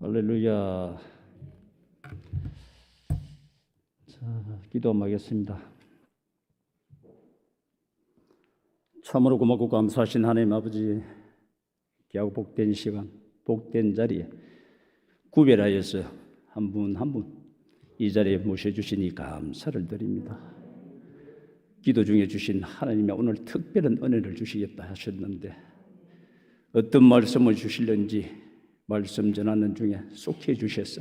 할렐루야. 자, 기도하겠습니다. 참으로 고맙고 감사하신 하나님 아버지, 귀하고 복된 시간, 복된 자리에 구별하여서 한 분 한 분 이 자리에 모셔주시니 감사를 드립니다. 기도 중에 주신 하나님이 오늘 특별한 은혜를 주시겠다 하셨는데 어떤 말씀을 주실는지 말씀 전하는 중에 속해 주셔서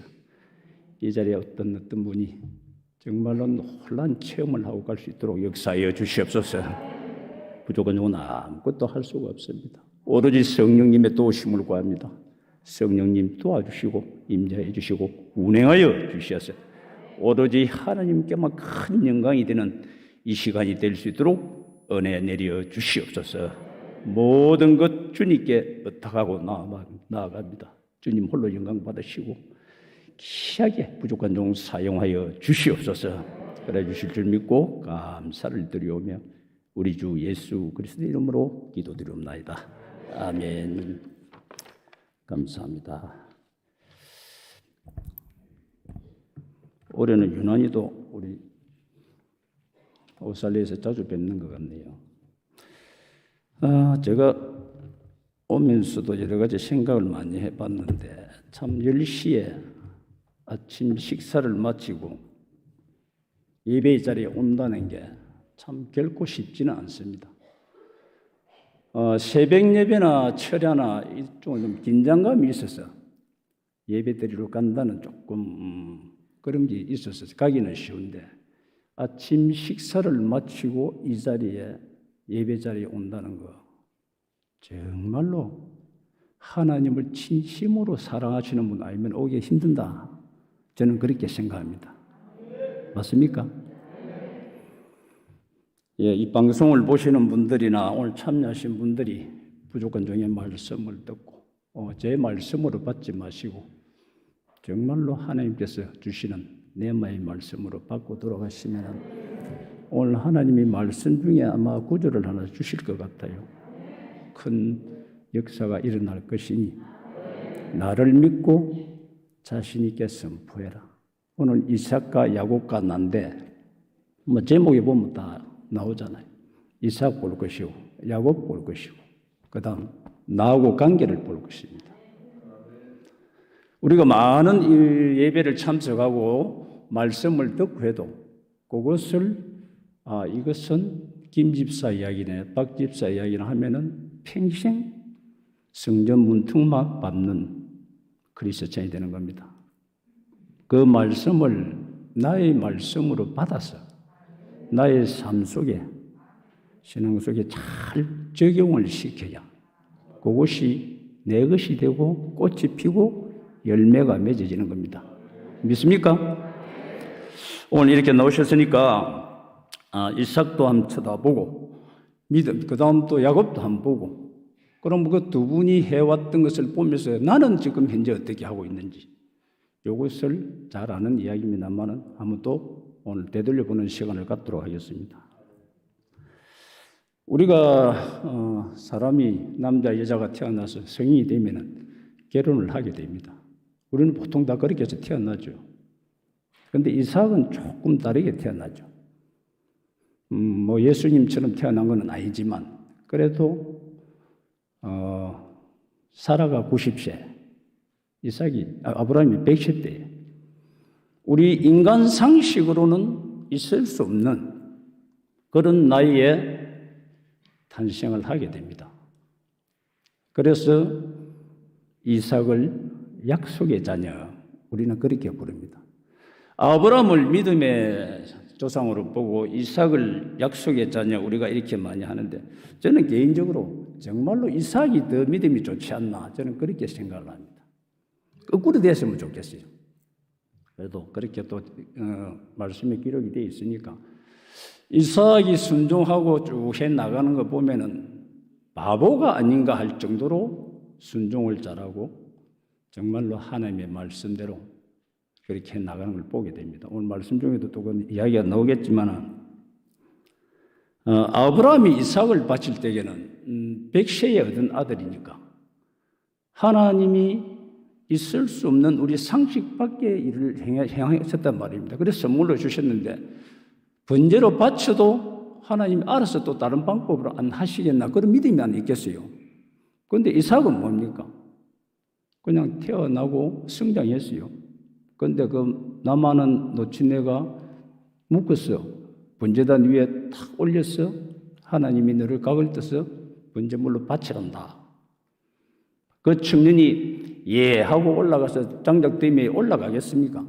이 자리에 어떤 분이 정말로 놀란 체험을 하고 갈 수 있도록 역사하여 주시옵소서. 부족한 종은 아무것도 할 수가 없습니다. 오로지 성령님의 도우심을 구합니다. 성령님 도와주시고 임재해 주시고 운행하여 주셔서 오로지 하나님께만 큰 영광이 되는 이 시간이 될 수 있도록 은혜 내려 주시옵소서. 모든 것 주님께 의탁하고 나아갑니다. 주님 홀로 영광 받으시고 귀하게 부족한 종 사용하여 주시옵소서. 그래 주실 줄 믿고 감사를 드리오며 우리 주 예수 그리스도의 이름으로 기도드리옵나이다. 아멘. 감사합니다. 올해는 유난히도 우리 오살리에서 자주 뵙는 것 같네요. 제가 오면서도 여러 가지 생각을 많이 해봤는데 참 10시에 아침 식사를 마치고 예배의 자리에 온다는 게 참 결코 쉽지는 않습니다. 새벽 예배나 철야나 이쪽은 좀 긴장감이 있어서 예배 드리러 간다는 조금 그런 게 있어서 가기는 쉬운데 아침 식사를 마치고 이 자리에 예배 자리에 온다는 거 정말로 하나님을 진심으로 사랑하시는 분 아니면 오기 힘든다. 저는 그렇게 생각합니다. 맞습니까? 예, 이 방송을 보시는 분들이나 오늘 참여하신 분들이 부족한 종의 말씀을 듣고 제 말씀으로 받지 마시고 정말로 하나님께서 주시는 내마의 말씀으로 받고 돌아가시면 오늘 하나님이 말씀 중에 아마 구절을 하나 주실 것 같아요. 큰 역사가 일어날 것이니 나를 믿고 자신 있게 선포해라. 오늘 이삭과 야곱과 난데 제목에 보면 다 나오잖아요. 이삭 볼 것이고 야곱 볼 것이고 그 다음 나하고 관계를 볼 것입니다. 우리가 많은 예배를 참석하고 말씀을 듣고 해도 그것을 이것은 김 집사 이야기네 박 집사 이야기나 하면은 평생 성전 문턱만 밟는 그리스도인이 되는 겁니다. 그 말씀을 나의 말씀으로 받아서 나의 삶 속에 신앙 속에 잘 적용을 시켜야 그것이 내 것이 되고 꽃이 피고 열매가 맺어지는 겁니다. 믿습니까? 오늘 이렇게 나오셨으니까 이삭도 한번 쳐다보고 그 다음 또 야곱도 한번 보고 그럼 그 두 분이 해왔던 것을 보면서 나는 지금 현재 어떻게 하고 있는지 이것을 잘 아는 이야기입니다만은 한번 또 오늘 되돌려보는 시간을 갖도록 하겠습니다. 우리가 사람이 남자 여자가 태어나서 성인이 되면은 결혼을 하게 됩니다. 우리는 보통 다 그렇게 해서 태어나죠. 그런데 이삭은 조금 다르게 태어나죠. 뭐 예수님처럼 태어난 건 아니지만 그래도 사라가 90세, 아브라함이 110세예요. 우리 인간 상식으로는 있을 수 없는 그런 나이에 탄생을 하게 됩니다. 그래서 이삭을 약속의 자녀, 우리는 그렇게 부릅니다. 아브라함을 믿음의 조상으로 보고 이삭을 약속의 자녀 우리가 이렇게 많이 하는데 저는 개인적으로 정말로 이삭이 더 믿음이 좋지 않나 저는 그렇게 생각을 합니다. 거꾸로 됐으면 좋겠어요. 그래도 그렇게 또 말씀에 기록이 되어 있으니까 이삭이 순종하고 쭉 해나가는 거 보면은 바보가 아닌가 할 정도로 순종을 잘하고 정말로 하나님의 말씀대로 그렇게 나가는 걸 보게 됩니다. 오늘 말씀 중에도 또 그 이야기가 나오겠지만 아브라함이 이삭을 바칠 때에는 100세에 얻은 아들이니까 하나님이 있을 수 없는 우리 상식 밖의 일을 행하셨단 말입니다. 그래서 선물로 주셨는데 번제로 바쳐도 하나님이 알아서 또 다른 방법으로 안 하시겠나 그런 믿음이 안 있겠어요. 그런데 이삭은 뭡니까? 그냥 태어나고 성장했어요. 그런데 그 남아는 노치네가 묶었어. 번제단 위에 탁 올렸어. 하나님이 너를 각을 떠서 번제물로 바치란다. 그 청년이 예 하고 올라가서 장작더미에 올라가겠습니까?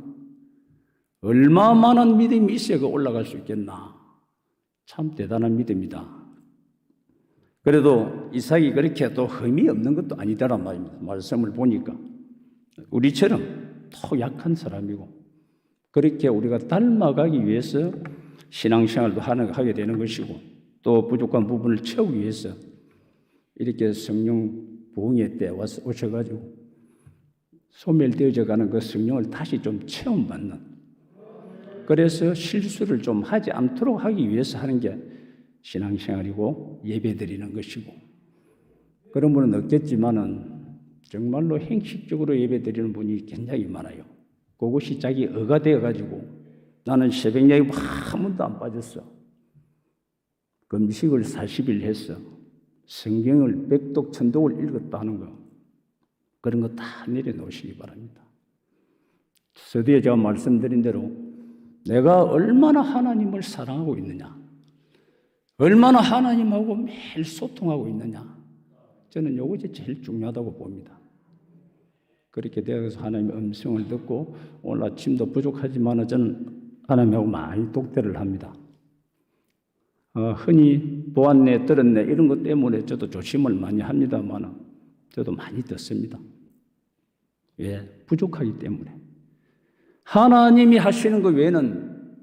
얼마만한 믿음이 있어야 그 올라갈 수 있겠나? 참 대단한 믿음이다. 그래도 이삭이 그렇게 또 흠이 없는 것도 아니다란 말입니다. 말씀을 보니까 우리처럼 더 약한 사람이고 그렇게 우리가 닮아가기 위해서 신앙생활도 하게 되는 것이고 또 부족한 부분을 채우기 위해서 이렇게 성령 부흥회 때 오셔가지고 소멸되어져 가는 그 성령을 다시 좀 체험받는, 그래서 실수를 좀 하지 않도록 하기 위해서 하는 게 신앙생활이고 예배드리는 것이고, 그런 분은 없겠지만은 정말로 행식적으로 예배드리는 분이 굉장히 많아요. 그것이 자기 어가 되어가지고 나는 새벽야에 한 번도 안 빠졌어. 금식을 40일 했어. 성경을 백독 천독을 읽었다 하는 거, 그런 거 다 내려놓으시기 바랍니다. 서두에 제가 말씀드린 대로 내가 얼마나 하나님을 사랑하고 있느냐, 얼마나 하나님하고 매일 소통하고 있느냐, 저는 이것이 제일 중요하다고 봅니다. 그렇게 되어서 하나님의 음성을 듣고 오늘 아침도 부족하지만 저는 하나님하고 많이 독대를 합니다. 흔히 보았네, 들었네 이런 것 때문에 저도 조심을 많이 합니다만 저도 많이 듣습니다. 왜? 부족하기 때문에. 하나님이 하시는 것 외에는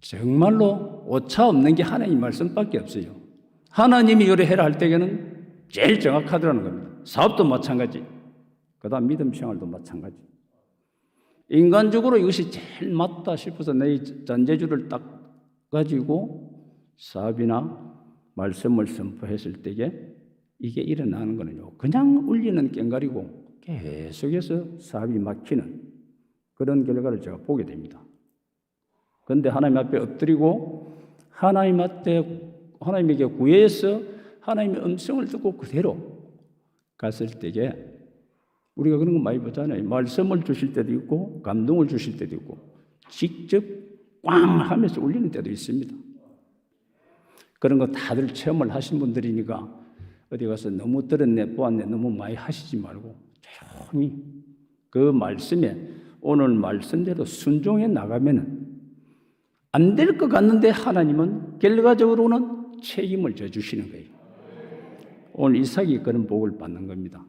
정말로 오차 없는 게 하나님 말씀밖에 없어요. 하나님이 요리해라 할 때에는 제일 정확하더라는 겁니다. 사업도 마찬가지, 그 다음 믿음 생활도 마찬가지. 인간적으로 이것이 제일 맞다 싶어서 내 잔재주를 딱 가지고 사업이나 말씀을 선포했을 때에 이게 일어나는 거는요, 그냥 울리는 꽹과리고 계속해서 사업이 막히는 그런 결과를 제가 보게 됩니다. 그런데 하나님 앞에 엎드리고 하나님 앞에 하나님에게 구해서 하나님의 음성을 듣고 그대로 갔을 때에 우리가 그런 거 많이 보잖아요. 말씀을 주실 때도 있고 감동을 주실 때도 있고 직접 꽝 하면서 울리는 때도 있습니다. 그런 거 다들 체험을 하신 분들이니까 어디 가서 너무 들었네 보았네 너무 많이 하시지 말고 조용히 그 말씀에 오늘 말씀대로 순종해 나가면은 안 될 것 같는데 하나님은 결과적으로는 책임을 져주시는 거예요. 오늘 이삭이 그런 복을 받는 겁니다.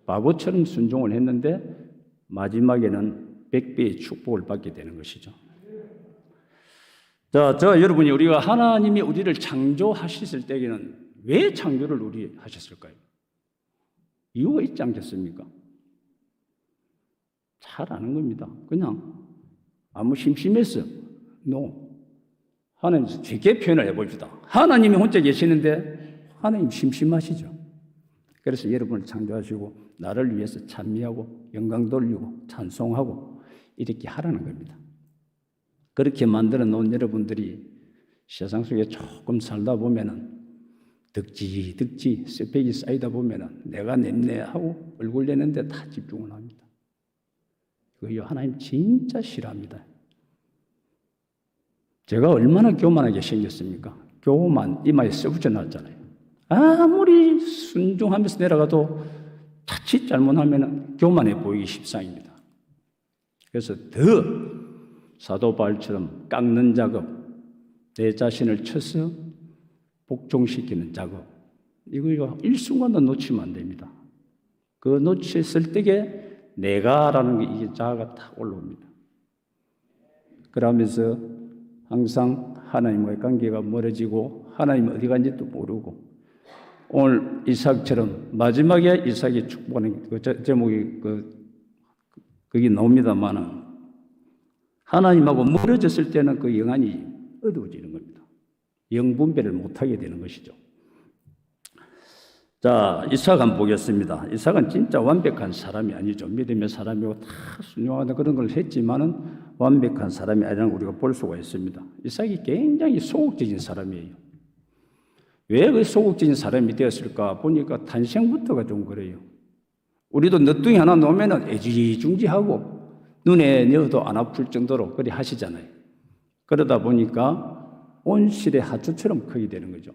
바보처럼 순종을 했는데 마지막에는 100배의 축복을 받게 되는 것이죠. 자, 여러분이 우리가 하나님이 우리를 창조하셨을 때에는 왜 창조를 우리 하셨을까요? 이유가 있지 않겠습니까? 잘 아는 겁니다. 그냥 아무 심심했어. No. 하나님 쉽게 표현을 해봅시다. 하나님이 혼자 계시는데 하나님 심심하시죠. 그래서 여러분을 창조하시고 나를 위해서 찬미하고 영광 돌리고 찬송하고 이렇게 하라는 겁니다. 그렇게 만들어 놓은 여러분들이 세상 속에 조금 살다 보면은 득지 스펙이 쌓이다 보면은 내가 냈네 하고 얼굴 내는데 다 집중을 합니다. 그거 하나님 진짜 싫어합니다. 제가 얼마나 교만하게 생겼습니까? 교만 이마에 써붙여 놨잖아요. 아무리 순종하면서 내려가도 자칫 잘못하면 교만해 보이기 십상입니다. 그래서 더 사도 바울처럼 깎는 작업, 내 자신을 쳐서 복종시키는 작업, 이거 일순간도 놓치면 안 됩니다. 그 놓쳤을 때에 내가라는 게 이게 자아가 딱 올라옵니다. 그러면서 항상 하나님과의 관계가 멀어지고 하나님 어디 간지도 모르고, 오늘 이삭처럼 마지막에 이삭이 축복하는 그 제목이 그게 나옵니다만은 하나님하고 멀어졌을 때는 그 영안이 어두워지는 겁니다. 영분별을 못하게 되는 것이죠. 자, 이삭 한번 보겠습니다. 이삭은 진짜 완벽한 사람이 아니죠. 믿음의 사람이고 다 순종하는 그런 걸 했지만은 완벽한 사람이 아니라는 걸 우리가 볼 수가 있습니다. 이삭이 굉장히 소극적인 사람이에요. 왜 그 소극적인 사람이 되었을까 보니까 탄생부터가 좀 그래요. 우리도 너뚱이 하나 놓으면은 애지중지하고 눈에 넣어도 안 아플 정도로 그리 하시잖아요. 그러다 보니까 온실의 하초처럼 크게 되는 거죠.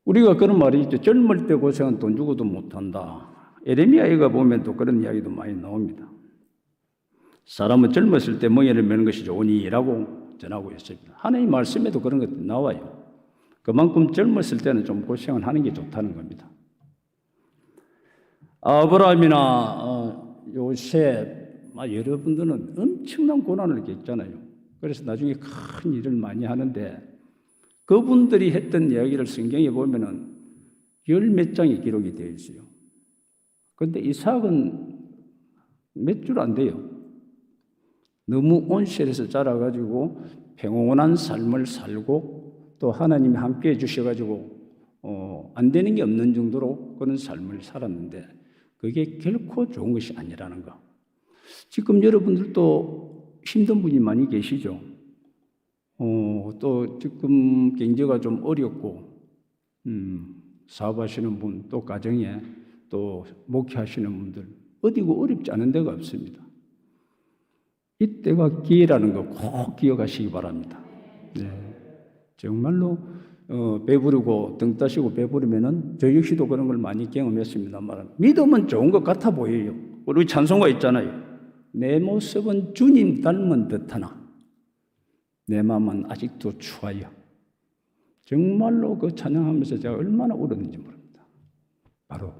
우리가 그런 말이 있죠. 젊을 때 고생은 돈 주고도 못한다. 에레미야에 보면 또 그런 이야기도 많이 나옵니다. 사람은 젊었을 때 멍에를 매는 것이 좋으니라고 전하고 있습니다. 하나님 말씀에도 그런 것도 나와요. 그만큼 젊었을 때는 좀 고생을 하는 게 좋다는 겁니다. 아브라함이나 요셉, 여러분들은 엄청난 고난을 겪잖아요. 그래서 나중에 큰 일을 많이 하는데 그분들이 했던 이야기를 성경에 보면은 열 몇 장이 기록이 되어 있어요. 그런데 이삭은 몇 줄 안 돼요. 너무 온실에서 자라가지고 평온한 삶을 살고 또 하나님이 함께 해주셔가지고 안 되는 게 없는 정도로 그런 삶을 살았는데 그게 결코 좋은 것이 아니라는 거. 지금 여러분들도 힘든 분이 많이 계시죠. 또 지금 경제가 좀 어렵고 사업하시는 분, 또 가정에 또 목회하시는 분들 어디고 어렵지 않은 데가 없습니다. 이때가 기회라는 거 꼭 기억하시기 바랍니다. 네. 정말로 배부르고 등 따시고 배부르면은 저 역시도 그런 걸 많이 경험했습니다만 믿음은 좋은 것 같아 보여요. 우리 찬송가 있잖아요. 내 모습은 주님 닮은 듯하나 내 마음은 아직도 추하여. 정말로 그 찬양하면서 제가 얼마나 울었는지 모릅니다. 바로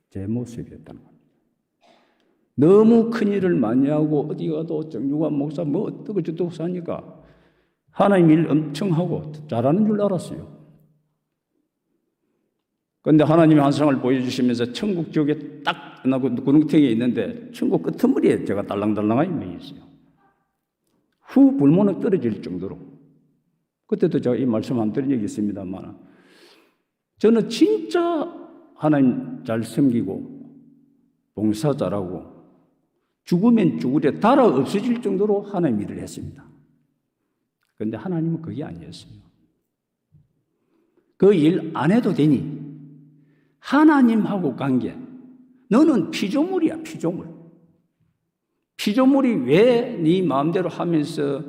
제 모습이었다는 겁니다. 너무 큰 일을 많이 하고 어디 가도 정유관 목사 뭐 어떻고 저떻고 사니까 하나님 일 엄청 하고 잘하는 줄 알았어요. 그런데 하나님이 한 상을 보여주시면서 천국 지옥에 딱 나고 구릉텅이에 있는데 천국 끄트머리에 제가 달랑달랑하게 매 있어요. 후 불모는 떨어질 정도로. 그때도 제가 이 말씀 안 드린 적이 있습니다만 저는 진짜 하나님 잘 섬기고 봉사 잘하고 죽으면 죽으려 달아 없어질 정도로 하나님 일을 했습니다. 그런데 하나님은 그게 아니었어요. 그 일 안 해도 되니 하나님하고 관계. 너는 피조물이야, 피조물. 피조물이 왜 네 마음대로 하면서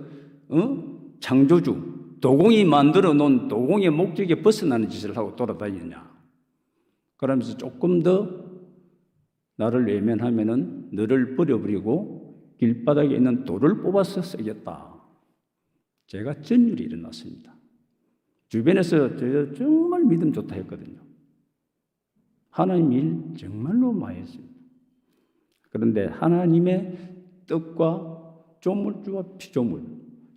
창조주, 도공이 만들어 놓은 도공의 목적에 벗어나는 짓을 하고 돌아다니냐. 그러면서 조금 더 나를 외면하면은 너를 버려버리고 길바닥에 있는 돌을 뽑아서 쓰겠다. 제가 전율이 일어났습니다. 주변에서 제가 정말 믿음 좋다 했거든요. 하나님 일 정말로 많이 했습니다. 그런데 하나님의 뜻과 조물주와 피조물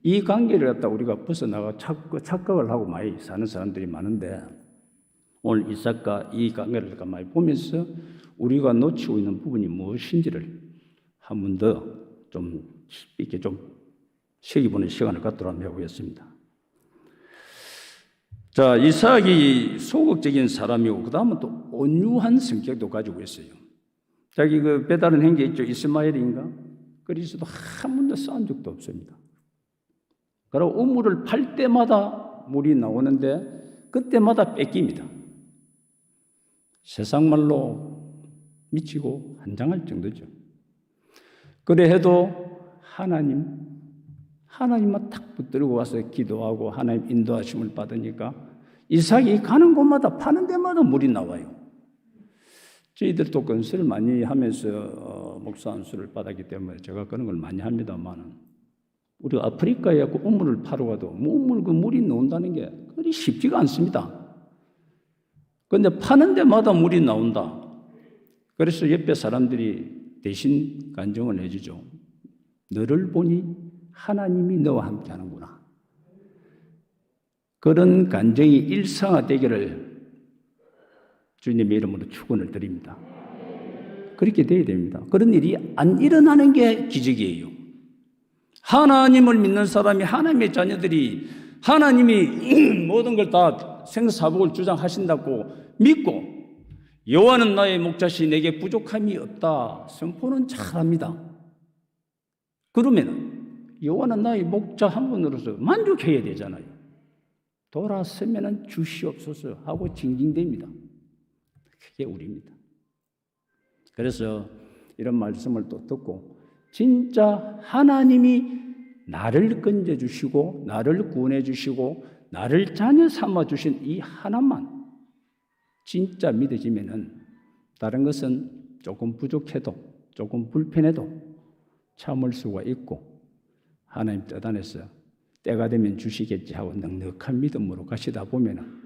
이 관계를 갖다 우리가 벗어나가 착각을 하고 많이 사는 사람들이 많은데 오늘 이삭과 이 관계를 갖다 많이 보면서 우리가 놓치고 있는 부분이 무엇인지를 한 번 더 좀 이렇게 좀 새기보는 시간을 갖도록 한번 해보겠습니다. 자, 이삭이 소극적인 사람이고 그 다음은 또 온유한 성격도 가지고 있어요. 자기 그 배다른 형제 있죠, 이스마엘인가? 그리스도 한 번도 싸운 적도 없습니다. 그리고 우물을 팔 때마다 물이 나오는데 그때마다 뺏깁니다. 세상 말로 미치고 환장할 정도죠. 그래 해도 하나님만 탁 붙들고 와서 기도하고 하나님 인도하심을 받으니까 이삭이 가는 곳마다 파는 데마다 물이 나와요. 저희들도 건설을 많이 하면서 목사 안수를 받았기 때문에 제가 그런 걸 많이 합니다만 우리 아프리카에 그 우물을 파러 가도 우물 그 물이 나온다는 게 그리 쉽지가 않습니다. 그런데 파는 데마다 물이 나온다. 그래서 옆에 사람들이 대신 간증을 해주죠. 너를 보니 하나님이 너와 함께 하는구나. 그런 간증이 일상화되기를 주님의 이름으로 축원을 드립니다. 그렇게 돼야 됩니다. 그런 일이 안 일어나는 게 기적이에요. 하나님을 믿는 사람이 하나님의 자녀들이 하나님이 모든 걸 다 하시다가 생사복을 주장하신다고 믿고 여호와는 나의 목자시 내게 부족함이 없다 선포는 잘합니다. 그러면 여호와는 나의 목자 한 분으로서 만족해야 되잖아요. 돌아서면 주시옵소서 하고 징징댑니다. 그게 우리입니다. 그래서 이런 말씀을 또 듣고 진짜 하나님이 나를 건져주시고 나를 구원해주시고 나를 자녀 삼아주신 이 하나만 진짜 믿어지면은 다른 것은 조금 부족해도 조금 불편해도 참을 수가 있고 하나님 뜻 안에서 때가 되면 주시겠지 하고 넉넉한 믿음으로 가시다 보면은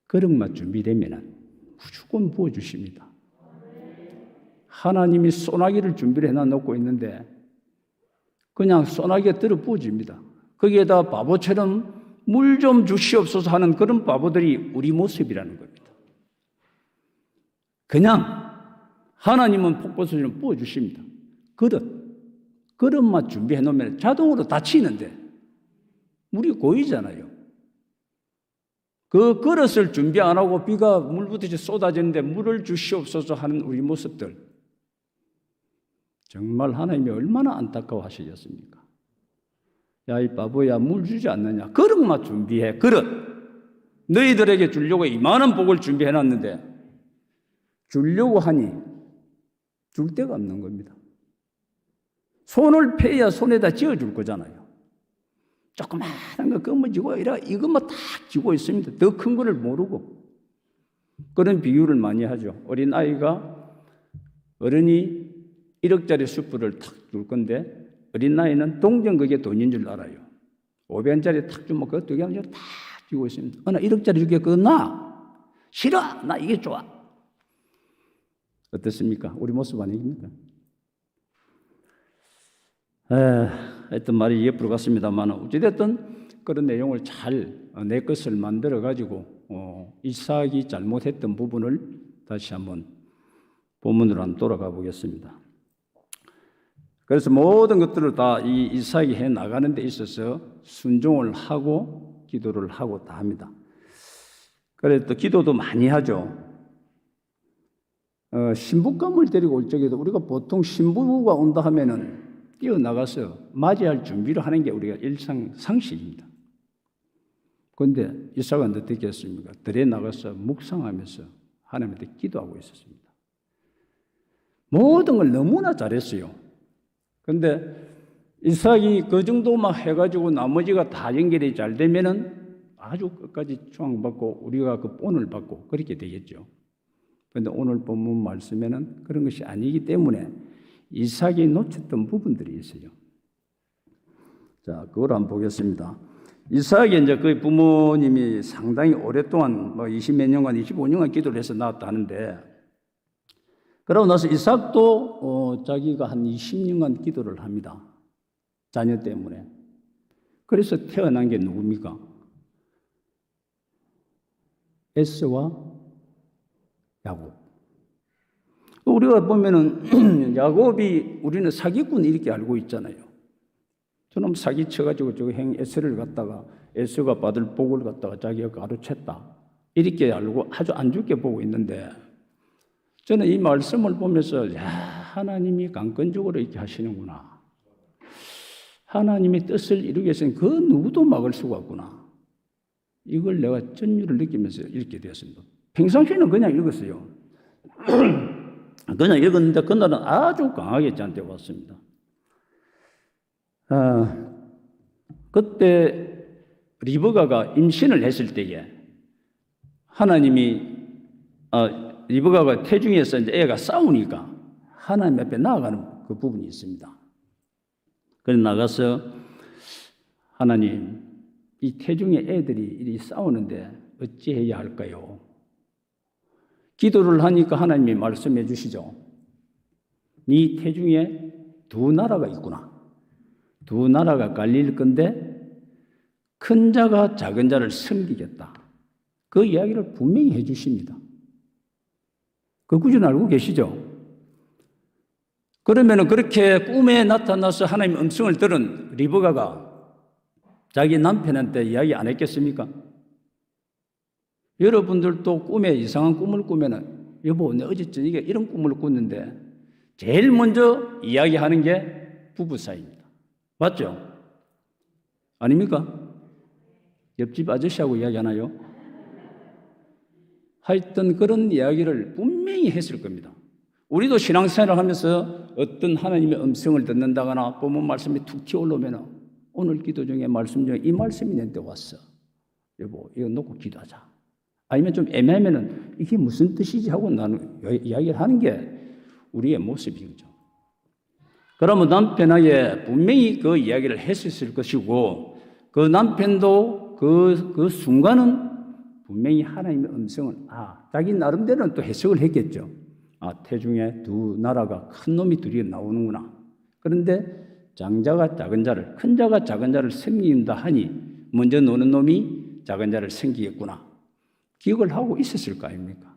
그릇만 준비되면은 무조건 부어주십니다. 하나님이 소나기를 준비를 해놔놓고 있는데 그냥 소나기에 들어 부어집니다. 거기에다 바보처럼 물 좀 주시옵소서 하는 그런 바보들이 우리 모습이라는 겁니다. 그냥 하나님은 폭포수처럼 부어주십니다. 그릇만 준비해 놓으면 자동으로 닫히는데 물이 고이잖아요. 그 그릇을 준비 안 하고 비가 물부듯이 쏟아지는데 물을 주시옵소서 하는 우리 모습들 정말 하나님이 얼마나 안타까워하시겠습니까? 야, 이 바보야, 물 주지 않느냐? 그릇만 준비해, 그릇. 너희들에게 주려고 이만한 복을 준비해놨는데 주려고 하니 줄 데가 없는 겁니다. 손을 펴야 손에다 쥐어줄 거잖아요. 조그마한 거 검어지고 이것만 딱 쥐고 있습니다. 더 큰 거를 모르고. 그런 비유를 많이 하죠. 어린아이가 어른이 1억짜리 수프를 탁 줄 건데 어린아이는 동전 그게 돈인 줄 알아요. 500원짜리 탁 주면 그거 두 개만 탁 쥐고 있습니다. 나 1억짜리 줄게 그거 나 싫어 나 이게 좋아. 어떻습니까? 우리 모습 아닙니까? 하여튼 말이 옆으로 갔습니다만 어찌됐든 그런 내용을 잘 내 것을 만들어 가지고 이삭이 잘못했던 부분을 다시 한번 본문으로 한번 돌아가 보겠습니다. 그래서 모든 것들을 다 이 이삭이 해 나가는 데 있어서 순종을 하고 기도를 하고 다 합니다. 그래서 또 기도도 많이 하죠. 신부감을 데리고 올 적에도 우리가 보통 신부가 온다 하면은 뛰어나가서 맞이할 준비를 하는 게 우리가 일상 상식입니다. 그런데 이삭은 어떻게 했습니까? 들에 나가서 묵상하면서 하나님한테 기도하고 있었습니다. 모든 걸 너무나 잘했어요. 그런데 이삭이 그 정도만 해가지고 나머지가 다 연결이 잘 되면은 아주 끝까지 추앙받고 우리가 그 본을 받고 그렇게 되겠죠. 그런데 오늘 본문 말씀에는 그런 것이 아니기 때문에 이삭이 놓쳤던 부분들이 있어요. 자, 그걸 한번 보겠습니다. 이삭이 이제 그 부모님이 상당히 오랫동안 20몇 년간, 25년간 기도를 해서 낳았다 하는데, 그러고 나서 이삭도 자기가 한 20년간 기도를 합니다. 자녀 때문에. 그래서 태어난 게 누굽니까? 에서와 야곱. 우리가 보면은 야곱이 우리는 사기꾼 이렇게 알고 있잖아요. 저놈 사기 쳐가지고 저 행 에서를 갖다가 에서가 받을 복을 갖다가 자기가 가로챘다 이렇게 알고 아주 안 좋게 보고 있는데 저는 이 말씀을 보면서 야, 하나님이 강권적으로 이렇게 하시는구나. 하나님의 뜻을 이루기 위해서는 그 누구도 막을 수가 없구나. 이걸 내가 전율을 느끼면서 읽게 되었습니다. 평상시에는 그냥 읽었어요. 그냥 읽었는데 그날은 아주 강하게 저한테 왔습니다. 그때 리브가가 임신을 했을 때에 하나님이 리브가가 태중에서 이제 애가 싸우니까 하나님 앞에 나아가는 그 부분이 있습니다. 그래서 나가서 하나님 이 태중의 애들이 이리 싸우는데 어찌해야 할까요? 기도를 하니까 하나님이 말씀해 주시죠. 네 태중에 두 나라가 있구나. 두 나라가 갈릴 건데 큰 자가 작은 자를 섬기겠다. 그 이야기를 분명히 해 주십니다. 그 구절 알고 계시죠? 그러면 그렇게 꿈에 나타나서 하나님의 음성을 들은 리브가가 자기 남편한테 이야기 안 했겠습니까? 여러분들도 꿈에 이상한 꿈을 꾸면은 여보, 내 어제 저녁에 이런 꿈을 꿨는데 제일 먼저 이야기하는 게 부부 사이입니다. 맞죠? 아닙니까? 옆집 아저씨하고 이야기하나요? 하여튼 그런 이야기를 분명히 했을 겁니다. 우리도 신앙생활을 하면서 어떤 하나님의 음성을 듣는다거나 본문 말씀이 툭 튀어올라오면 오늘 기도 중에 말씀 중에 이 말씀이 내한테 왔어. 여보, 이거 놓고 기도하자. 아니면 좀 애매하면은 이게 무슨 뜻이지 하고 나는 이야기를 하는 게 우리의 모습이죠. 그러면 남편에게 분명히 그 이야기를 했을 것이고 그 남편도 그 순간은 분명히 하나님의 음성을 자기 나름대로는 또 해석을 했겠죠. 태중에 두 나라가 큰 놈이 둘이 나오는구나. 그런데 장자가 작은 자를, 큰 자가 작은 자를 섬긴다 하니 먼저 노는 놈이 작은 자를 섬기겠구나. 기억을 하고 있었을 거 아닙니까?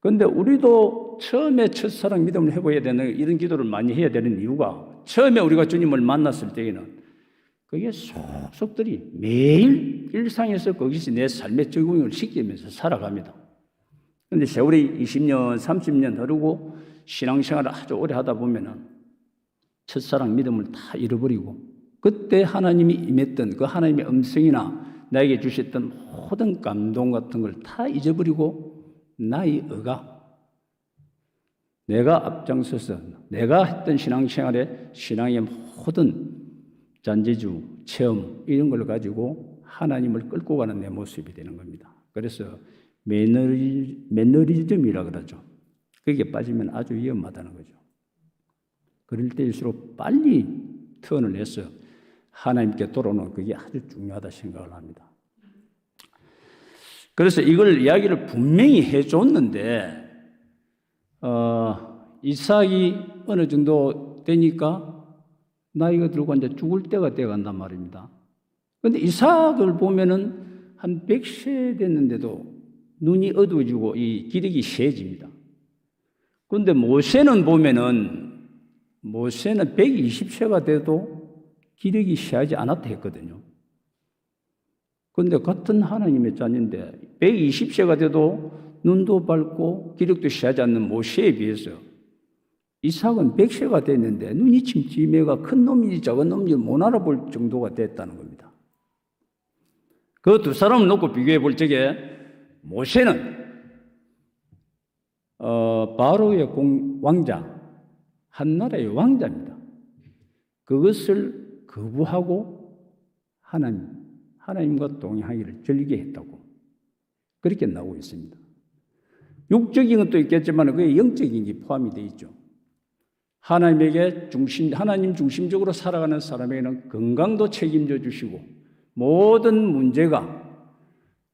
그런데 우리도 처음에 첫사랑 믿음을 해봐야 되는 이런 기도를 많이 해야 되는 이유가 처음에 우리가 주님을 만났을 때에는 그게 속속들이 매일 일상에서 거기서 내 삶의 적응을 시키면서 살아갑니다. 그런데 세월이 20년, 30년 흐르고 신앙생활을 아주 오래 하다 보면은 첫사랑 믿음을 다 잃어버리고 그때 하나님이 임했던 그 하나님의 음성이나 나에게 주셨던 모든 감동 같은 걸 다 잊어버리고 나의 의가 내가 앞장서서 내가 했던 신앙생활에 신앙의 모든 잔재주, 체험 이런 걸 가지고 하나님을 끌고 가는 내 모습이 되는 겁니다. 그래서 매너리즘이라 그러죠. 거기에 빠지면 아주 위험하다는 거죠. 그럴 때일수록 빨리 턴을 해서 하나님께 돌아오는 그게 아주 중요하다 생각을 합니다. 그래서 이걸 이야기를 분명히 해줬는데 이삭이 어느 정도 되니까 나이가 들고 이제 죽을 때가 돼간단 말입니다. 그런데 이삭을 보면은 한 100세 됐는데도 눈이 어두워지고 이 기력이 세집니다. 그런데 모세는 보면은 모세는 120세가 돼도 기력이 세하지 않았다 했거든요. 그런데 같은 하나님의 자녀인데 120세가 돼도 눈도 밝고 기력도 세하지 않는 모세에 비해서 이삭은 100세가 됐는데 눈이 침침해가 큰 놈인지 작은 놈인지 못 알아볼 정도가 됐다는 겁니다. 그 두 사람을 놓고 비교해 볼 적에 모세는 바로의 왕자, 한 나라의 왕자입니다. 그것을 거부하고 하나님과 동행하기를 절개했다고 그렇게 나오고 있습니다. 육적인 것도 있겠지만 그게 영적인 게 포함이 되어 있죠. 하나님 중심적으로 살아가는 사람에게는 건강도 책임져 주시고 모든 문제가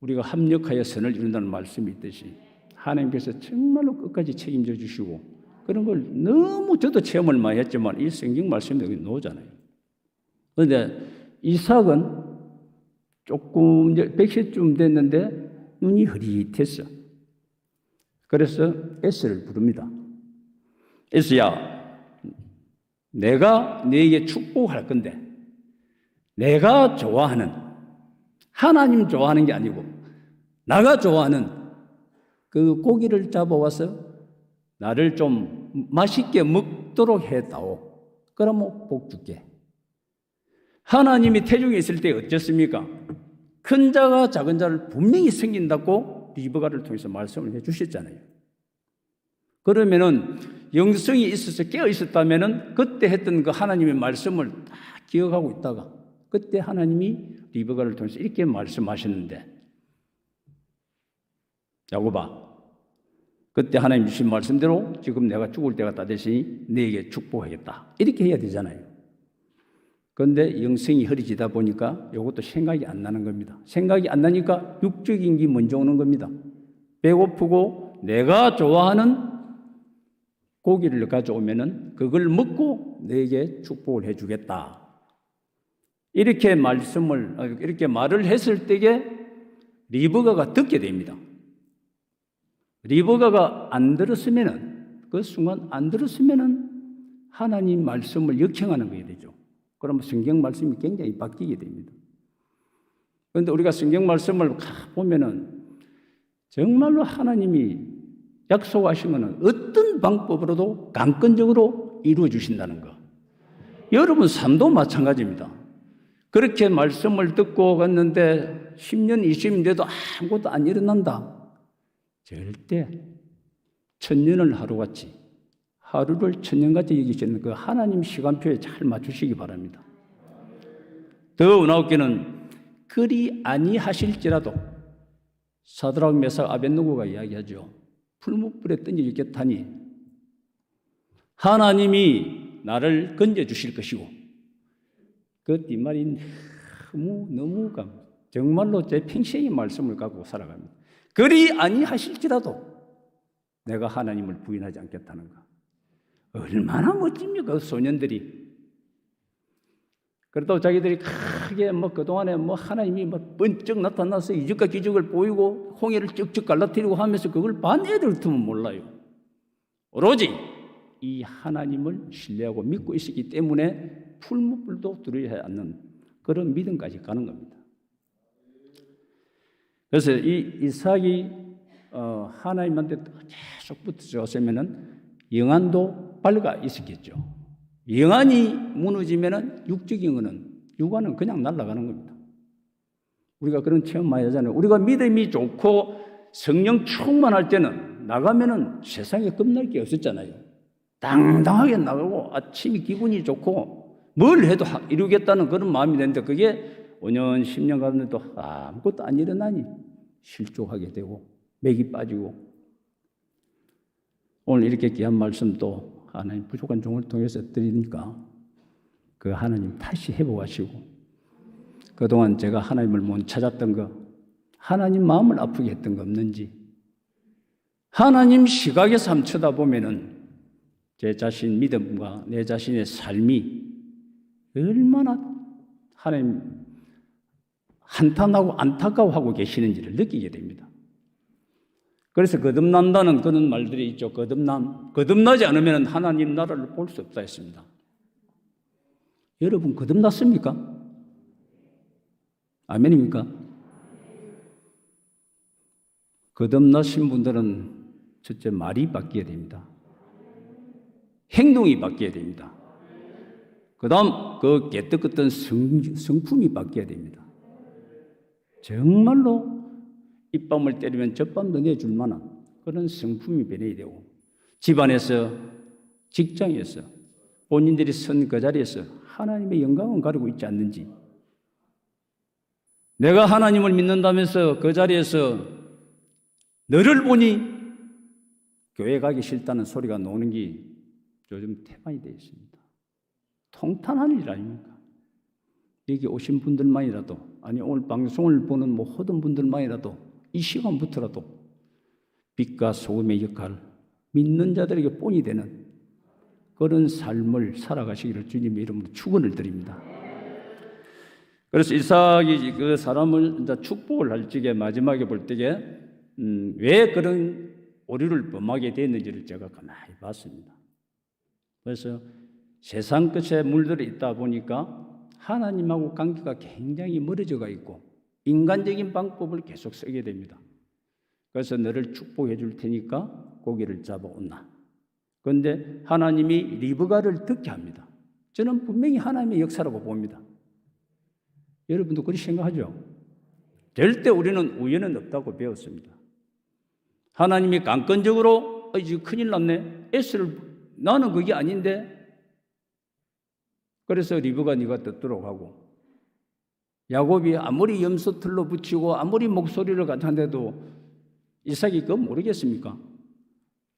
우리가 합력하여 선을 이룬다는 말씀이 있듯이 하나님께서 정말로 끝까지 책임져 주시고 그런 걸 너무 저도 체험을 많이 했지만 이 성경 말씀이 여기 나오잖아요. 그런데 이삭은 조금 이제 100세쯤 됐는데 눈이 흐릿했어. 그래서 에스를 부릅니다. 에스야, 내가 너에게 축복할 건데 내가 좋아하는 하나님 좋아하는 게 아니고 나가 좋아하는 그 고기를 잡아와서 나를 좀 맛있게 먹도록 해다오. 그러면 복 줄게. 하나님이 태중에 있을 때 어땠습니까? 큰 자가 작은 자를 분명히 섬긴다고 리브가를 통해서 말씀을 해 주셨잖아요. 그러면은 영성이 있어서 깨어 있었다면은 그때 했던 그 하나님의 말씀을 다 기억하고 있다가 그때 하나님이 리브가를 통해서 이렇게 말씀하셨는데 야곱아, 그때 하나님 주신 말씀대로 지금 내가 죽을 때가 다 되시니 너에게 축복하겠다. 이렇게 해야 되잖아요. 그런데 영성이 흐려지다 보니까 이것도 생각이 안 나는 겁니다. 생각이 안 나니까 육적인 게 먼저 오는 겁니다. 배고프고 내가 좋아하는 고기를 가져오면은 그걸 먹고 너에게 축복을 해주겠다. 이렇게 말을 했을 때에 리브가가 듣게 됩니다. 리브가가 안 들었으면은 그 순간 안 들었으면은 하나님 말씀을 역행하는 거게 되죠. 그러면 성경 말씀이 굉장히 바뀌게 됩니다. 그런데 우리가 성경 말씀을 보면은 정말로 하나님이 약속하신 것은 어떤 방법으로도 강권적으로 이루어 주신다는 거. 여러분 삶도 마찬가지입니다. 그렇게 말씀을 듣고 갔는데 10년, 20년 돼도 아무것도 안 일어난다. 절대 천년을 하루같이, 하루를 천년같이 여기시는 그 하나님 시간표에 잘 맞추시기 바랍니다. 더 은하옵게는 그리 아니하실지라도 사드락 메삭 아벳느고가 이야기하죠. 풀무불에 던져주겠다니 하나님이 나를 건져주실 것이고, 그 뒷말이 너무 정말로 제 평생의 말씀을 갖고 살아갑니다. 그리 아니하실지라도 내가 하나님을 부인하지 않겠다는 거. 얼마나 멋집니까, 그 소년들이. 그래도 자기들이 크게 그동안에 하나님이 번쩍 나타나서 이적과 기적을 보이고 홍해를 쭉쭉 갈라뜨리고 하면서 그걸 반 애들 같으면 몰라요. 오로지 이 하나님을 신뢰하고 믿고 있었기 때문에 풀무불도 두려워하지 않는 그런 믿음까지 가는 겁니다. 그래서 이 이삭이 하나님한테 계속 붙어졌으면은 영안도 밝아 있었겠죠. 영안이 무너지면은 육안은 그냥 날아가는 겁니다. 우리가 그런 체험 많이 하잖아요. 우리가 믿음이 좋고 성령 충만할 때는 나가면은 세상에 겁날 게 없었잖아요. 당당하게 나가고 아침이 기분이 좋고 뭘 해도 이루겠다는 그런 마음이 되는데 그게 5년, 10년 가는데도 아무것도 안 일어나니 실족하게 되고 맥이 빠지고, 오늘 이렇게 귀한 말씀도 하나님 부족한 종을 통해서 드리니까 그 하나님 다시 회복하시고, 그동안 제가 하나님을 못 찾았던 거, 하나님 마음을 아프게 했던 거 없는지, 하나님 시각에서 한번 쳐다보면은 제 자신 믿음과 내 자신의 삶이 얼마나 하나님 한탄하고 안타까워하고 계시는지를 느끼게 됩니다. 그래서 거듭난다는 그런 말들이 있죠. 거듭나지 않으면 하나님 나라를 볼 수 없다 했습니다. 여러분 거듭났습니까? 아멘입니까? 거듭나신 분들은 첫째 말이 바뀌어야 됩니다. 행동이 바뀌어야 됩니다. 그 다음 그 깨끗했던 성품이 바뀌어야 됩니다. 정말로 입밤을 때리면 젖밤도 내줄 만한 그런 성품이 변해야 되고, 집안에서, 직장에서, 본인들이 선 그 자리에서 하나님의 영광은 가리고 있지 않는지, 내가 하나님을 믿는다면서 그 자리에서 너를 보니 교회 가기 싫다는 소리가 나오는 게 요즘 태반이 되어 있습니다. 통탄한 일 아닙니까? 여기 오신 분들만이라도, 아니 오늘 방송을 보는 모든 분들만이라도 이 시간부터라도 빛과 소금의 역할, 믿는 자들에게 본이 되는 그런 삶을 살아가시기를 주님의 이름으로 축원을 드립니다. 그래서 이삭이 그 사람을 이제 축복을 할 적에 마지막에 볼 때에 왜 그런 오류를 범하게 됐는지를 제가 가만히 봤습니다. 그래서 세상 끝에 물들어 있다 보니까 하나님하고 관계가 굉장히 멀어져가 있고 인간적인 방법을 계속 쓰게 됩니다. 그래서 너를 축복해 줄 테니까 고기를 잡아온나. 그런데 하나님이 리브가를 듣게 합니다. 저는 분명히 하나님의 역사라고 봅니다. 여러분도 그렇게 생각하죠? 절대 우리는 우연은 없다고 배웠습니다. 하나님이 강권적으로 이제 큰일 났네. 나는 그게 아닌데. 그래서 리브가 네가 듣도록 하고, 야곱이 아무리 염소틀로 붙이고 아무리 목소리를 같은데도 이삭이 그거 모르겠습니까?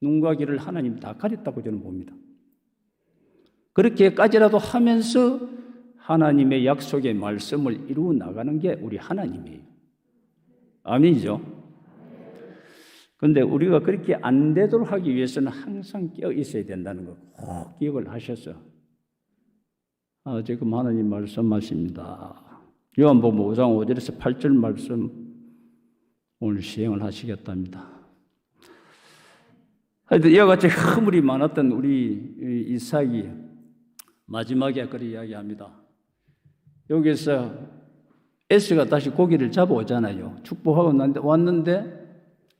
눈과 귀를 하나님 다 가렸다고 저는 봅니다. 그렇게까지라도 하면서 하나님의 약속의 말씀을 이루어 나가는 게 우리 하나님이에요. 아멘이죠? 그런데 우리가 그렇게 안 되도록 하기 위해서는 항상 깨어 있어야 된다는 거 꼭 기억을 하셔서, 지금 하나님 말씀하십니다. 요한복음 5장 5절에서 8절 말씀 오늘 시행을 하시겠답니다. 하여튼 이와 같이 허물이 많았던 우리 이삭이 마지막에 그렇게 이야기합니다. 여기서 S가 다시 고기를 잡아오잖아요. 축복하고 왔는데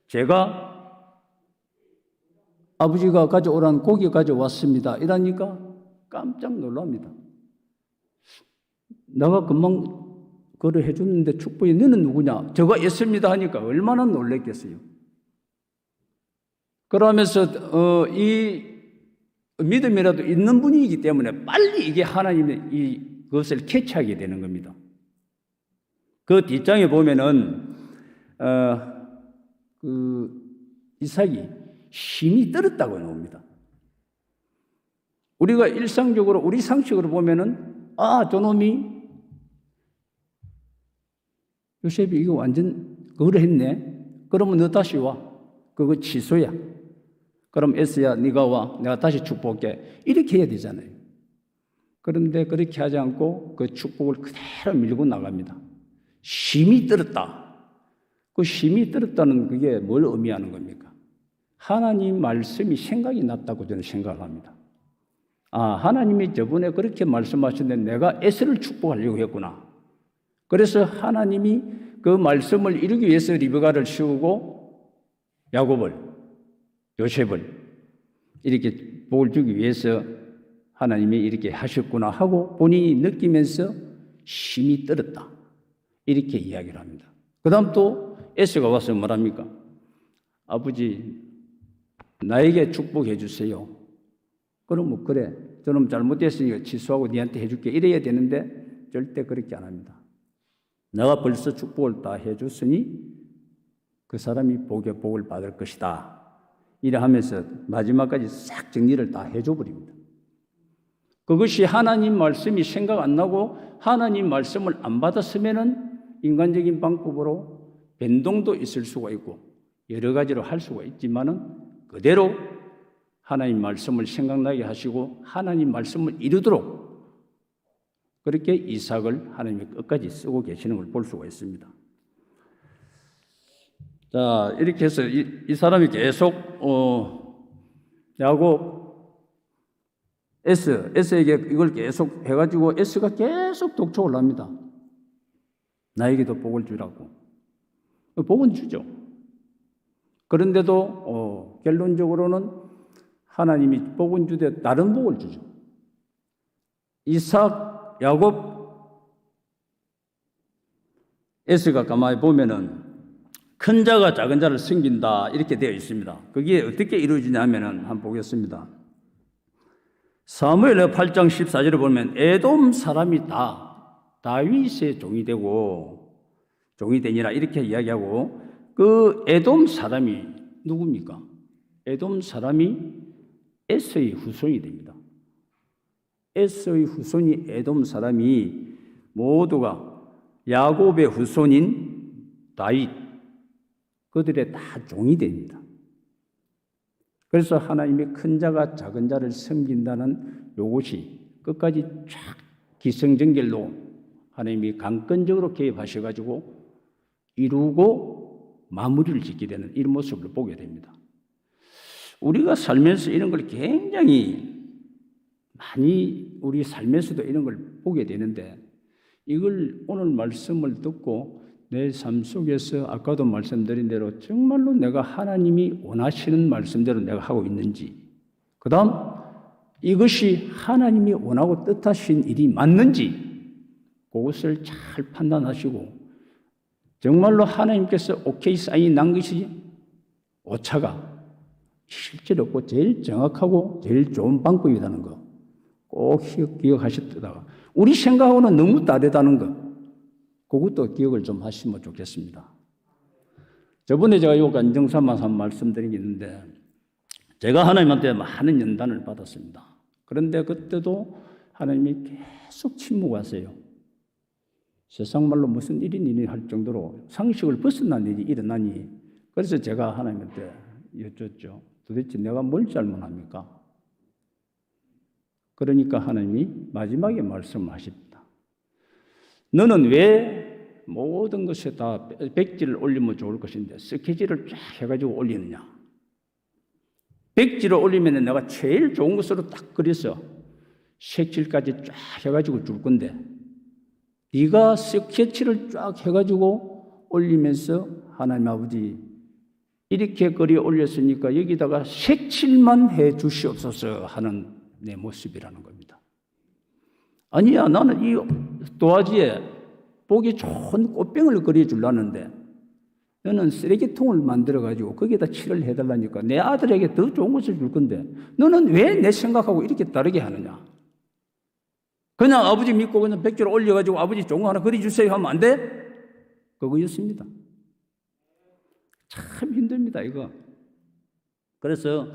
제가 아버지가 가져오라는 고기 가져왔습니다. 이러니까 깜짝 놀랍니다. 내가 금방 그걸 해줬는데 축복이 너는 누구냐? 저가 S입니다 하니까 얼마나 놀랬겠어요. 그러면서 이 믿음이라도 있는 분이기 때문에 빨리 이게 하나님의 그것을 캐치하게 되는 겁니다. 그 뒷장에 보면은 이삭이 힘이 떨었다고 나옵니다. 우리가 일상적으로 우리 상식으로 보면은 저놈이 요셉이 이거 완전 그걸 했네. 그러면 너 다시 와. 그거 취소야. 그럼 S야 네가 와. 내가 다시 축복할게. 이렇게 해야 되잖아요. 그런데 그렇게 하지 않고 그 축복을 그대로 밀고 나갑니다. 힘이 떨었다. 그 힘이 떨었다는 그게 뭘 의미하는 겁니까? 하나님 말씀이 생각이 났다고 저는 생각을 합니다. 하나님이 저번에 그렇게 말씀하셨는데 내가 S를 축복하려고 했구나. 그래서 하나님이 그 말씀을 이루기 위해서 리브가를 씌우고 야곱을, 요셉을 이렇게 복을 주기 위해서 하나님이 이렇게 하셨구나 하고 본인이 느끼면서 힘이 떨었다. 이렇게 이야기를 합니다. 그 다음 또 에스가 와서 뭐랍니까? 아버지, 나에게 축복해 주세요. 그러면 그래, 저놈 잘못됐으니까 취소하고 니한테 해줄게. 이래야 되는데 절대 그렇게 안 합니다. 내가 벌써 축복을 다 해줬으니 그 사람이 복에 복을 받을 것이다. 이래 하면서 마지막까지 싹 정리를 다 해줘버립니다. 그것이 하나님 말씀이 생각 안 나고 하나님 말씀을 안 받았으면은 인간적인 방법으로 변동도 있을 수가 있고 여러 가지로 할 수가 있지만은 그대로 하나님 말씀을 생각나게 하시고 하나님 말씀을 이루도록 그렇게 이삭을 하나님이 끝까지 쓰고 계시는 걸 볼 수가 있습니다. 자, 이렇게 해서 이 사람이 계속 야곱 S에게 이걸 계속 해가지고 S가 계속 독촉을 합니다. 나에게도 복을 주라고. 복은 주죠. 그런데도 결론적으로는 하나님이 복은 주되 다른 복을 주죠. 이삭, 야곱, S가 가만히 보면은 큰 자가 작은 자를 섬긴다 이렇게 되어 있습니다. 그게 어떻게 이루어지냐면은 한번 보겠습니다. 사무엘 8장 14절에 보면 에돔 사람이 다 다윗의 종이 되고 종이 되니라 이렇게 이야기하고 그 에돔 사람이 누굽니까? 에돔 사람이 에서의 후손이 됩니다. 에서의 후손이 에돔 사람이 모두가 야곱의 후손인 다윗 그들의 다 종이 됩니다. 그래서 하나님이 큰 자가 작은 자를 섬긴다는 이것이 끝까지 쫙 기승전결로 하나님이 강건적으로 개입하셔가지고 이루고 마무리를 짓게 되는 이런 모습을 보게 됩니다. 우리가 살면서 이런 걸 굉장히 많이 우리 삶에서도 이런 걸 보게 되는데 이걸 오늘 말씀을 듣고 내 삶 속에서 아까도 말씀드린 대로 정말로 내가 하나님이 원하시는 말씀대로 내가 하고 있는지 그 다음 이것이 하나님이 원하고 뜻하신 일이 맞는지 그것을 잘 판단하시고 정말로 하나님께서 오케이 사인이 난 것이 오차가 실제로 없고 제일 정확하고 제일 좋은 방법이라는 거 꼭 기억하셨다가 우리 생각하고는 너무 다르다는 거 그것도 기억을 좀 하시면 좋겠습니다. 저번에 제가 요 간증삼아서 한 말씀드린 게 있는데 제가 하나님한테 많은 연단을 받았습니다. 그런데 그때도 하나님이 계속 침묵하세요. 세상 말로 무슨 일이 할 정도로 상식을 벗어난 일이 일어나니 그래서 제가 하나님한테 여쭙죠. 도대체 내가 뭘 잘못합니까? 그러니까 하나님이 마지막에 말씀하십니다. 너는 왜 모든 것에 다 백지를 올리면 좋을 것인데 스케치를 쫙 해가지고 올리느냐? 백지를 올리면 내가 제일 좋은 것으로 딱 그려서 색칠까지 쫙 해가지고 줄 건데 네가 스케치를 쫙 해가지고 올리면서 하나님 아버지 이렇게 글이 올렸으니까 여기다가 색칠만 해 주시옵소서 하는 내 모습이라는 겁니다. 아니야, 나는 이 도화지에 보기 좋은 꽃병을 그려주려는데 너는 쓰레기통을 만들어가지고 거기에다 칠을 해달라니까 내 아들에게 더 좋은 것을 줄 건데 너는 왜 내 생각하고 이렇게 다르게 하느냐? 그냥 아버지 믿고 그냥 백조를 올려가지고 아버지 좋은 거 하나 그려주세요 하면 안 돼? 그거였습니다. 참 힘듭니다, 이거. 그래서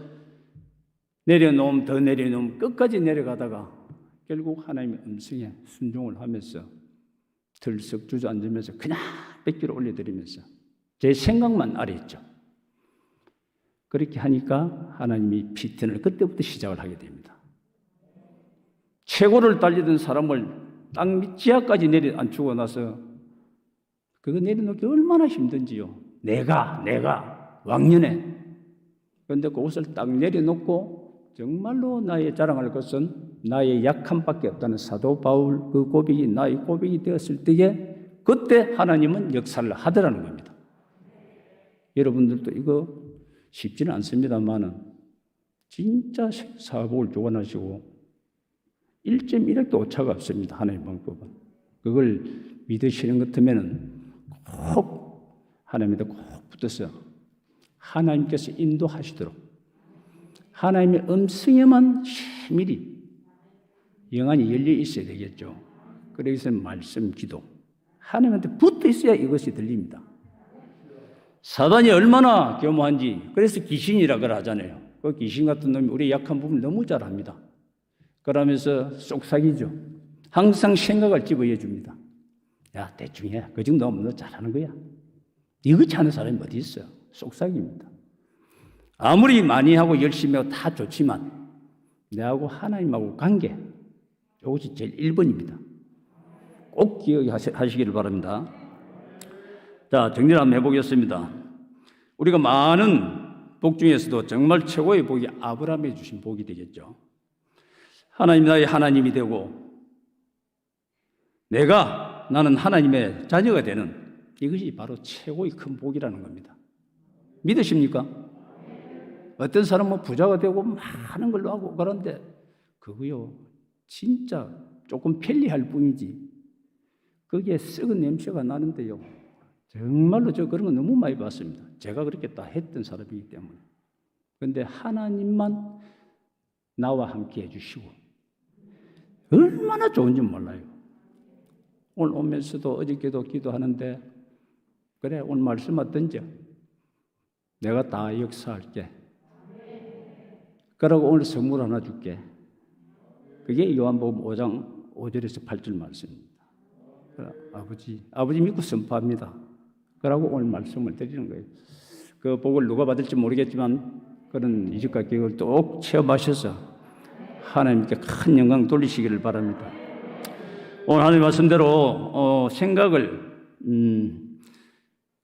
더 내려놓으면 끝까지 내려가다가 결국 하나님의 음성에 순종을 하면서 들썩 주저앉으면서 그냥 백조를 올려드리면서 제 생각만 아래 있죠. 그렇게 하니까 하나님이 피튼을 그때부터 시작을 하게 됩니다. 최고를 달리던 사람을 땅 밑지하까지 내려앉히고 나서 그거 내려놓기 얼마나 힘든지요. 내가 왕년에. 그런데 그것을 딱 내려놓고 정말로 나의 자랑할 것은 나의 약함밖에 없다는 사도 바울 그 고백이 나의 고백이 되었을 때에 그때 하나님은 역사를 하더라는 겁니다. 여러분들도 이거 쉽지는 않습니다만은 진짜 사복을 주관하시고 1.1핵도 오차가 없습니다. 하나님의 방법은. 그걸 믿으시는 것 같으면은 꼭 하나님한테 꼭 붙어서 하나님께서 인도하시도록 하나님의 음성에만 심일히 영안이 열려 있어야 되겠죠. 그래서 말씀, 기도 하나님한테 붙어 있어야 이것이 들립니다. 사단이 얼마나 교모한지 그래서 귀신이라 그러잖아요. 그 귀신 같은 놈이 우리 약한 부분 너무 잘합니다. 그러면서 쏙삭이죠. 항상 생각을 집어여 줍니다. 야, 대충 해. 그 정도 하면 너 잘하는 거야. 이것이 하는 사람이 어디 있어요? 쏙삭입니다. 아무리 많이 하고 열심히 하고 다 좋지만 내하고 하나님하고 관계 이것이 제일 1번입니다. 꼭 기억하시기를 바랍니다. 자, 정리를 한번 해보겠습니다. 우리가 많은 복 중에서도 정말 최고의 복이 아브라함이 주신 복이 되겠죠. 하나님 나의 하나님이 되고 나는 하나님의 자녀가 되는 이것이 바로 최고의 큰 복이라는 겁니다. 믿으십니까? 어떤 사람은 부자가 되고 많은 걸로 하고 그런데 그거요 진짜 조금 편리할 뿐이지 거기에 썩은 냄새가 나는데요 정말로 저 그런 거 너무 많이 봤습니다. 제가 그렇게 다 했던 사람이기 때문에. 그런데 하나님만 나와 함께 해주시고 얼마나 좋은지 몰라요. 오늘 오면서도 어저께도 기도하는데 그래 오늘 말씀만 던져. 내가 다 역사할게. 그러고 오늘 선물 하나 줄게. 그게 요한복음 5장 5절에서 8절 말씀입니다. 아버지 믿고 선포합니다. 그러고 오늘 말씀을 드리는 거예요. 그 복을 누가 받을지 모르겠지만 그런 이적과 기억을 또 체험하셔서 하나님께 큰 영광 돌리시기를 바랍니다. 오늘 하나님 말씀대로 생각을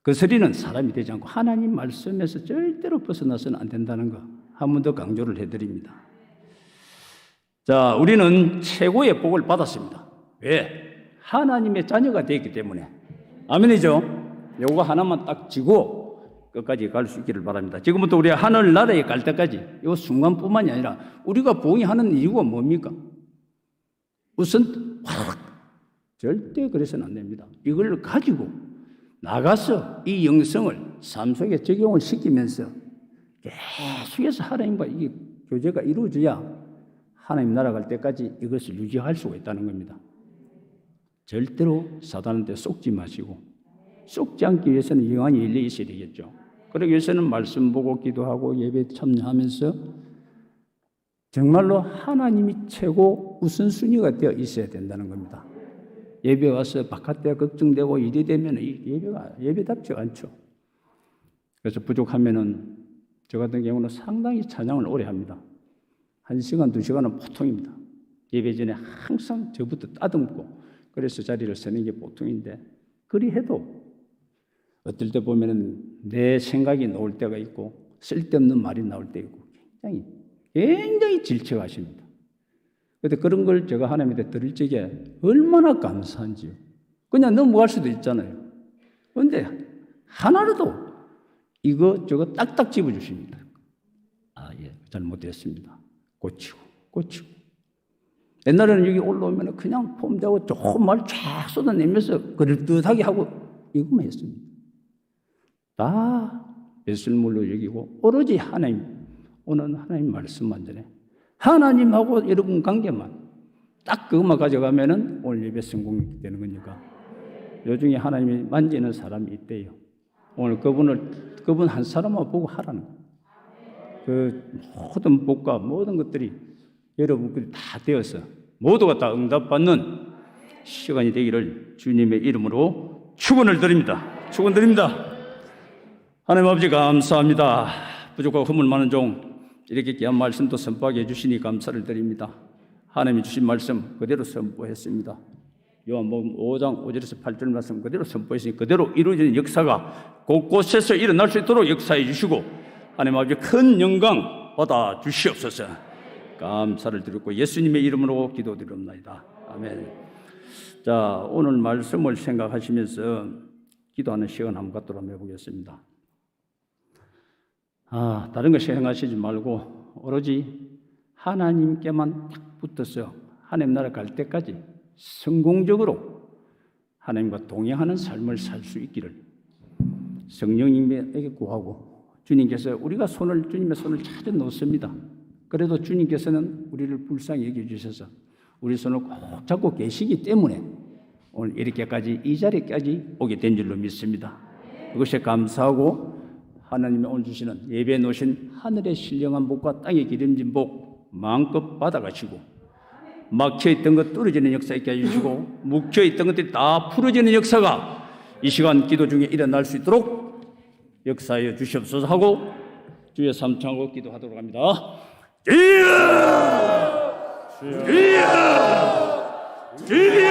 거스리는 사람이 되지 않고 하나님 말씀에서 절대로 벗어나서는 안 된다는 거 한 번 더 강조를 해드립니다. 자, 우리는 최고의 복을 받았습니다. 왜? 하나님의 자녀가 되었기 때문에. 아멘이죠? 요거 하나만 딱 쥐고 끝까지 갈 수 있기를 바랍니다. 지금부터 우리가 하늘나라에 갈 때까지 이 순간뿐만이 아니라 우리가 부흥하는 이유가 뭡니까? 우선 절대 그래서는 안 됩니다. 이걸 가지고 나가서 이 영성을 삶 속에 적용을 시키면서 계속해서 하나님과 이게 교제가 이루어져야 하나님 나라 갈 때까지 이것을 유지할 수가 있다는 겁니다. 절대로 사단한테 속지 마시고 속지 않기 위해서는 영안이 열려 있어야 되겠죠. 그러기 위해서는 말씀 보고 기도하고 예배 참여하면서 정말로 하나님이 최고 우선순위가 되어 있어야 된다는 겁니다. 예배 와서 바깥에 걱정되고 일이 되면 예배가 예배답지 않죠. 그래서 부족하면은 저 같은 경우는 상당히 찬양을 오래 합니다. 1시간, 2시간은 보통입니다. 예배 전에 항상 저부터 따듬고 그래서 자리를 서는 게 보통인데 그리 해도 어떨 때 보면은 내 생각이 나올 때가 있고 쓸데없는 말이 나올 때 있고 굉장히 질척하십니다. 그런데 그런 걸 제가 하나님한테 들을 적에 얼마나 감사한지요. 그냥 넘어갈 수도 있잖아요. 그런데 하나라도 이거 딱딱 집어주십니다. 예, 잘못됐습니다. 고치고. 옛날에는 여기 올라오면 그냥 폼자고 좋은 말 쫙 쏟아내면서 그럴듯하게 하고 이것만 했습니다. 다 배설물로 여기고 오로지 하나님, 오늘 하나님 말씀만 전해 하나님하고 여러분 관계만 딱 그것만 가져가면은 오늘 예배 성공되는 거니까. 요중에 하나님이 만지는 사람이 있대요. 오늘 그분 한 사람만 보고 하라는 거예요. 그 모든 복과 모든 것들이 여러분들이 다 되어서 모두가 다 응답받는 시간이 되기를 주님의 이름으로 축원드립니다. 하나님 아버지 감사합니다. 부족하고 허물 많은 종 이렇게 귀한 말씀도 선포하게 해주시니 감사를 드립니다. 하나님이 주신 말씀 그대로 선포했습니다. 요한복음 5장 5절에서 8절 말씀 그대로 선포했으니 그대로 이루어지는 역사가 곳곳에서 일어날 수 있도록 역사해 주시고 하나님 아버지 큰 영광 받아 주시옵소서. 감사를 드리고 예수님의 이름으로 기도드립니다. 아멘. 자, 오늘 말씀을 생각하시면서 기도하는 시간 한번 갖도록 해보겠습니다. 다른 거 생각하시지 말고 오로지 하나님께만 딱 붙어서 하나님 나라 갈 때까지 성공적으로 하나님과 동행하는 삶을 살 수 있기를 성령님에게 구하고, 주님께서 우리가 주님의 손을 찾아 놓습니다. 그래도 주님께서는 우리를 불쌍히 여겨주셔서 우리 손을 꼭 잡고 계시기 때문에 오늘 이렇게까지 이 자리까지 오게 된 줄로 믿습니다. 그것에 감사하고 하나님이 오늘 주시는 예배에 놓으신 하늘의 신령한 복과 땅에 기름진 복 마음껏 받아가시고 막혀있던 것 뚫어지는 역사 있게 해주시고 묵혀있던 것들이 다 풀어지는 역사가 이 시간 기도 중에 일어날 수 있도록 역사해 주시옵소서 하고 주의 삼창하고 기도하도록 합니다. 주여! 주여! 주여!